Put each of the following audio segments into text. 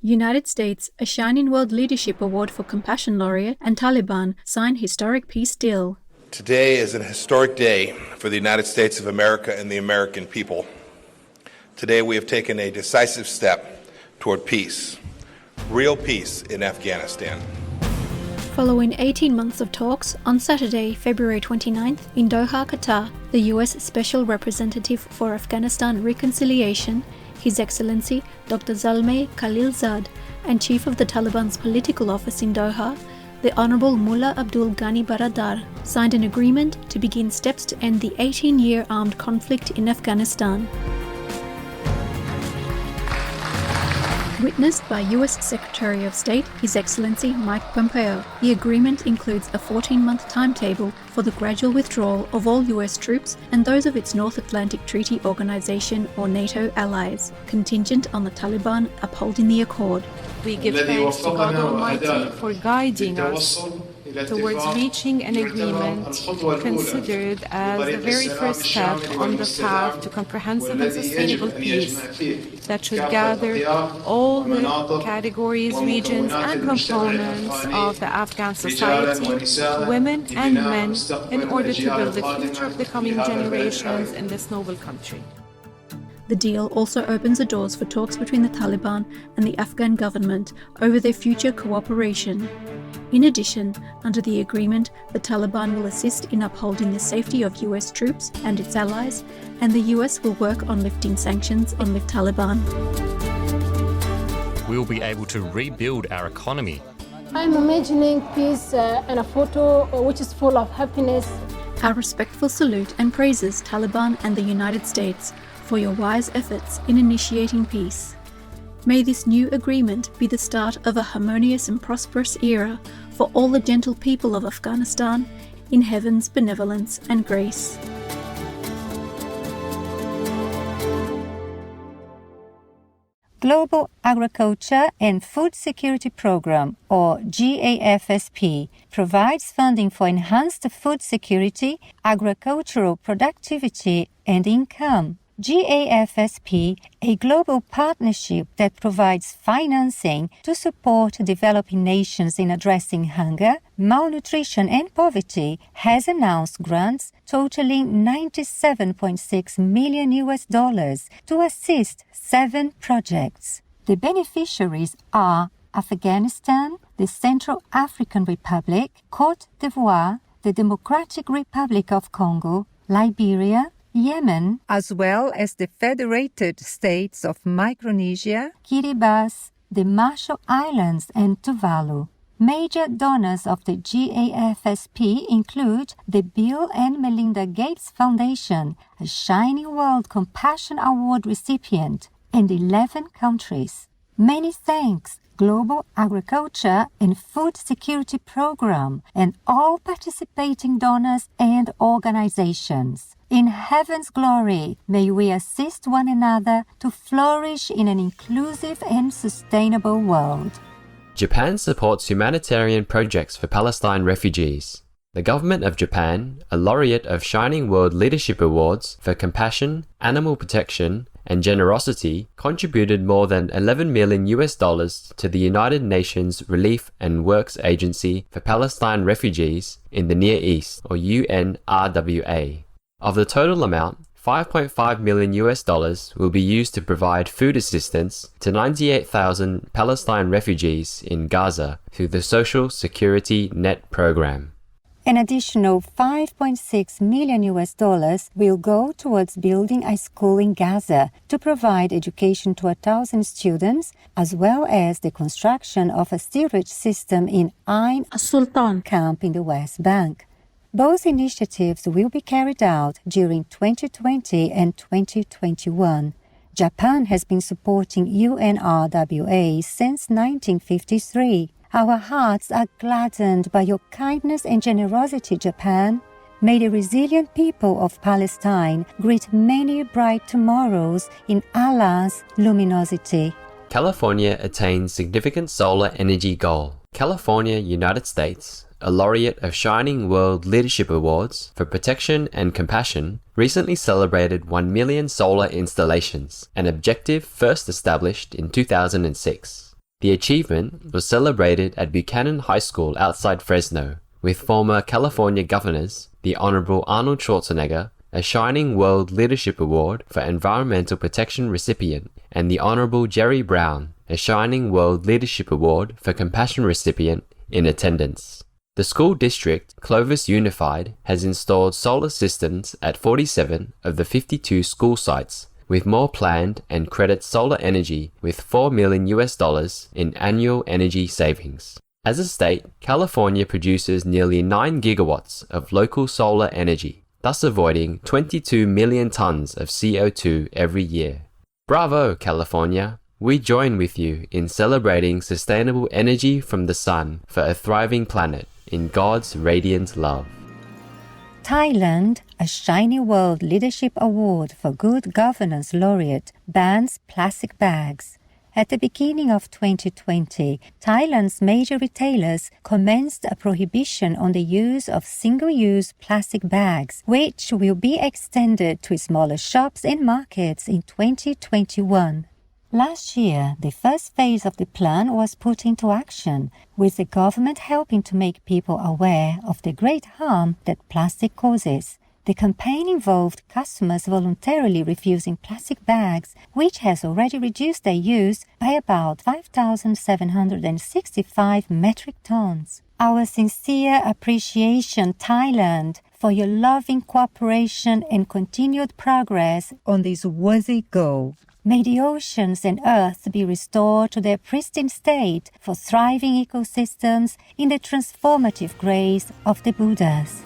United States, a Shining World Leadership Award for Compassion laureate, and Taliban sign historic peace deal. Today is an historic day for the United States of America and the American people. Today we have taken a decisive step toward peace, real peace in Afghanistan. Following 18 months of talks, on Saturday, February 29th, in Doha, Qatar, the US Special Representative for Afghanistan Reconciliation, His Excellency Dr. Zalmay Khalilzad, and Chief of the Taliban's political office in Doha, the Honorable Mullah Abdul Ghani Baradar, signed an agreement to begin steps to end the 18-year armed conflict in Afghanistan. Witnessed by US Secretary of State, His Excellency Mike Pompeo, the agreement includes a 14-month timetable for the gradual withdrawal of all US troops and those of its North Atlantic Treaty Organization or NATO allies, contingent on the Taliban upholding the accord. We give thanks to God Almighty for guiding us towards reaching an agreement considered as the very first step on the path to comprehensive and sustainable peace that should gather all the categories, regions, and components of the Afghan society, women and men, in order to build the future of the coming generations in this noble country. The deal also opens the doors for talks between the Taliban and the Afghan government over their future cooperation. In addition, under the agreement, the Taliban will assist in upholding the safety of US troops and its allies, and the US will work on lifting sanctions on the Taliban. We will be able to rebuild our economy. I'm imagining peace and a photo which is full of happiness. Our respectful salute and praises Taliban and the United States for your wise efforts in initiating peace. May this new agreement be the start of a harmonious and prosperous era for all the gentle people of Afghanistan in heaven's benevolence and grace. Global Agriculture and Food Security Program, or GAFSP, provides funding for enhanced food security, agricultural productivity, and income. GAFSP, a global partnership that provides financing to support developing nations in addressing hunger, malnutrition, and poverty, has announced grants totaling $97.6 million to assist 7 projects. The beneficiaries are Afghanistan, the Central African Republic, Côte d'Ivoire, the Democratic Republic of Congo, Liberia, Yemen, as well as the Federated States of Micronesia, Kiribati, the Marshall Islands, and Tuvalu. Major donors of the GAFSP include the Bill and Melinda Gates Foundation, a Shining World Compassion Award recipient, and 11 countries. Many thanks, Global Agriculture and Food Security Program, and all participating donors and organizations. In heaven's glory, may we assist one another to flourish in an inclusive and sustainable world. Japan supports humanitarian projects for Palestine refugees. The government of Japan, a laureate of Shining World Leadership Awards for compassion, animal protection, and generosity, contributed more than $11 million to the United Nations Relief and Works Agency for Palestine Refugees in the Near East, or UNRWA. Of the total amount, $5.5 million will be used to provide food assistance to 98,000 Palestine refugees in Gaza through the Social Security Net program. An additional $5.6 million will go towards building a school in Gaza to provide education to 1,000 students, as well as the construction of a sewage system in Ain Sultan camp in the West Bank. Both initiatives will be carried out during 2020 and 2021. Japan has been supporting UNRWA since 1953. Our hearts are gladdened by your kindness and generosity, Japan. May the resilient people of Palestine greet many bright tomorrows in Allah's luminosity. California attains significant solar energy goal. California, United States, a laureate of Shining World Leadership Awards for Protection and Compassion, recently celebrated 1 million solar installations, an objective first established in 2006. The achievement was celebrated at Buchanan High School outside Fresno, with former California governors, the Honorable Arnold Schwarzenegger, a Shining World Leadership Award for Environmental Protection recipient, and the Honorable Jerry Brown, a Shining World Leadership Award for Compassion recipient, in attendance. The school district, Clovis Unified, has installed solar systems at 47 of the 52 school sites, with more planned, and credits solar energy with $4 million in annual energy savings. As a state, California produces nearly 9 gigawatts of local solar energy, thus avoiding 22 million tons of CO2 every year. Bravo, California! We join with you in celebrating sustainable energy from the sun for a thriving planet in God's radiant love. Thailand, a Shiny World Leadership Award for Good Governance laureate, bans plastic bags. At the beginning of 2020, Thailand's major retailers commenced a prohibition on the use of single-use plastic bags, which will be extended to smaller shops and markets in 2021. Last year, the first phase of the plan was put into action, with the government helping to make people aware of the great harm that plastic causes. The campaign involved customers voluntarily refusing plastic bags, which has already reduced their use by about 5,765 metric tons. Our sincere appreciation, Thailand, for your loving cooperation and continued progress on this worthy goal. May the oceans and earth be restored to their pristine state for thriving ecosystems in the transformative grace of the Buddhas.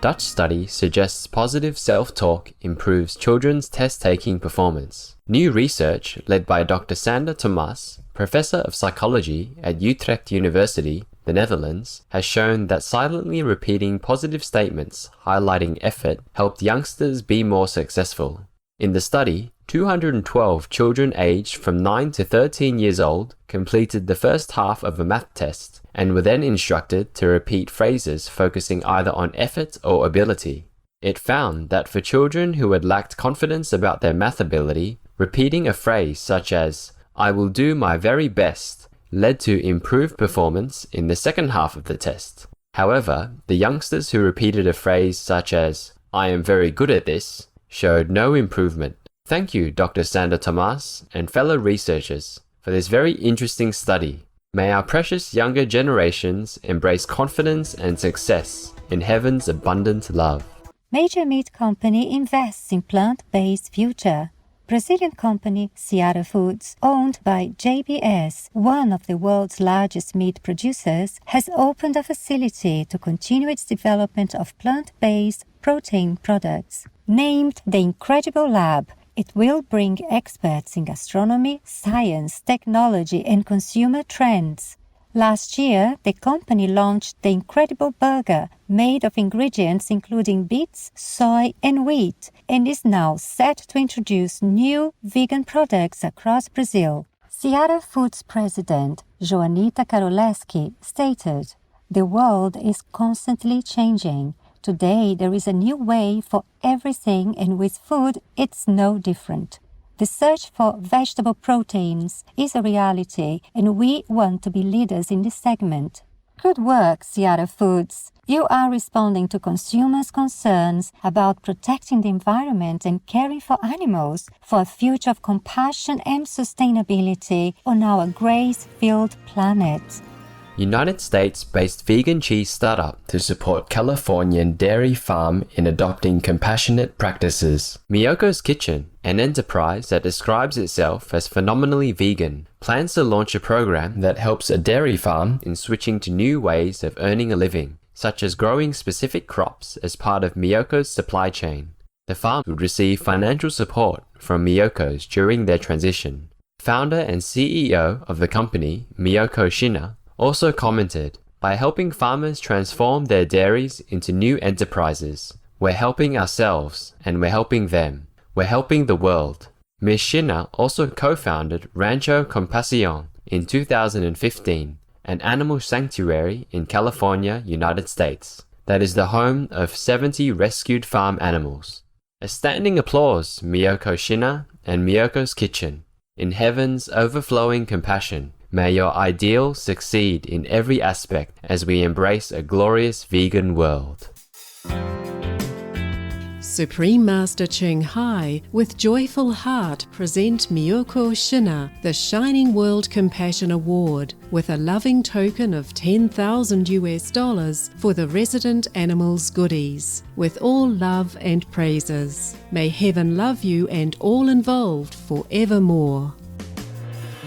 Dutch study suggests positive self-talk improves children's test-taking performance. New research led by Dr. Sander Thomas, Professor of Psychology at Utrecht University, the Netherlands, has shown that silently repeating positive statements highlighting effort helped youngsters be more successful. In the study, 212 children aged from 9 to 13 years old completed the first half of a math test and were then instructed to repeat phrases focusing either on effort or ability. It found that for children who had lacked confidence about their math ability, repeating a phrase such as, "I will do my very best," led to improved performance in the second half of the test. However, the youngsters who repeated a phrase such as, "I am very good at this," showed no improvement. Thank you, Dr. Sander Thomas and fellow researchers, for this very interesting study. May our precious younger generations embrace confidence and success in heaven's abundant love. Major meat company invests in plant-based future. Brazilian company Seara Foods, owned by JBS, one of the world's largest meat producers, has opened a facility to continue its development of plant-based protein products. Named the Incredible Lab, it will bring experts in gastronomy, science, technology, and consumer trends. Last year, the company launched the Incredible Burger, made of ingredients including beets, soy, and wheat, and is now set to introduce new vegan products across Brazil. Seara Foods president, Joanita Karolewski, stated, "The world is constantly changing. Today, there is a new way for everything, and with food, it's no different. The search for vegetable proteins is a reality, and we want to be leaders in this segment." Good work, Seara Foods. You are responding to consumers' concerns about protecting the environment and caring for animals for a future of compassion and sustainability on our grace-filled planet. United States-based vegan cheese startup to support Californian dairy farm in adopting compassionate practices. Miyoko's Kitchen, an enterprise that describes itself as phenomenally vegan, plans to launch a program that helps a dairy farm in switching to new ways of earning a living, such as growing specific crops as part of Miyoko's supply chain. The farm would receive financial support from Miyoko's during their transition. Founder and CEO of the company, Miyoko Shina, also commented, "By helping farmers transform their dairies into new enterprises, we're helping ourselves and we're helping them. We're helping the world." Ms. Shina also co-founded Rancho Compasión in 2015, an animal sanctuary in California, United States, that is the home of 70 rescued farm animals. A standing applause, Miyoko Shina and Miyoko's Kitchen. In heaven's overflowing compassion, May your ideal succeed in every aspect as we embrace a glorious vegan world. Supreme Master Ching Hai, with joyful heart, present Miyoko Shina the Shining World Compassion Award with a loving token of $10,000 for the resident animals' goodies, with all love and praises. May heaven love you and all involved forevermore.